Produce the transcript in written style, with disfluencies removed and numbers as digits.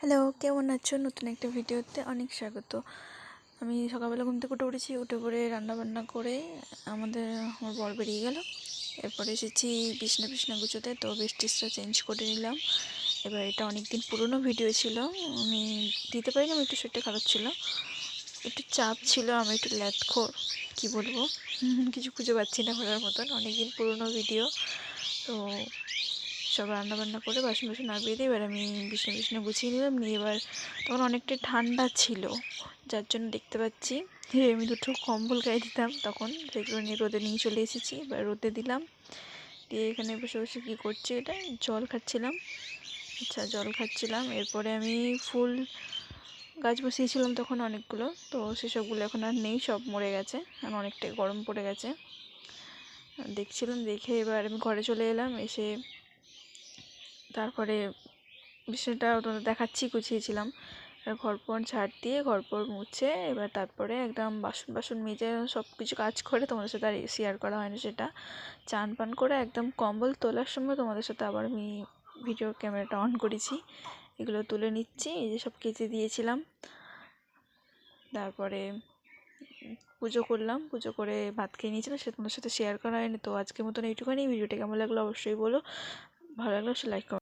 Hello, কেমন আছো? নতুন একটা ভিডিওতে অনেক স্বাগত। আমি সকালবেলা ঘুম থেকে উঠে পড়ে রান্নাবান্না করে আমার বর বেরিয়ে গেল। এরপরে এসেছি বিছনা গুছোতে, তো বেডশিটটা চেঞ্জ করে নিলাম। এবার এটা অনেক দিন পুরনো ভিডিও ছিল, আমি দিতে পারিনি, আমার একটু শরীরটা খারাপ ছিল, একটু চাপ ছিল, আমি একটু ল্যাদখোর, কী বলবো, কিছু খুঁজে পাচ্ছি না বলার মতন। অনেক দিন পুরনো ভিডিও। তো সব রান্নাবান্না করে বাসন নামিয়ে দিয়ে এবার আমি বিছনা গুছিয়ে নিলাম। নিয়ে এবার তখন অনেকটাই ঠান্ডা ছিল, যার জন্য দেখতে পাচ্ছি যে আমি দুটো কম্বল গায়ে দিতাম তখন, সেগুলো নিয়ে রোদে নিয়ে চলে এসেছি। এবার রোদে দিলাম, দিয়ে এখানে বসে বসে কী করছি, এটা জল খাচ্ছিলাম। জল খাচ্ছিলাম। এরপরে আমি ফুল গাছ বসিয়েছিলাম তখন অনেকগুলো, তো সেসবগুলো এখন আর নেই, সব মরে গেছে, এখন অনেকটাই গরম পড়ে গেছে। দেখছিলাম, দেখে এবার আমি ঘরে চলে এলাম। এসে তারপরে বিছানাটা তোমাদের দেখাচ্ছি, গুছিয়েছিলাম। ঘরপর ঝাড় দিয়ে ঘরপর মুছে এবার তারপরে একদম বাসন মেজে সব কিছু কাজ করে, তোমাদের সাথে আর শেয়ার করা হয়নি সেটা। চান পান করে একদম কম্বল তোলার সময় তোমাদের সাথে আবার আমি ভিডিও ক্যামেরাটা অন করেছি, এগুলো তুলে নিচ্ছি। এই যে সব কেচে দিয়েছিলাম। তারপরে পুজো করলাম, পুজো করে ভাত খেয়ে নিয়েছিলাম, সেটা তোমাদের সাথে শেয়ার করা হয়নি। তো আজকের মতন এইটুখানি। ভিডিওটা কেমন লাগলো অবশ্যই বলো, ভালো লাগলো সে লাইক করো।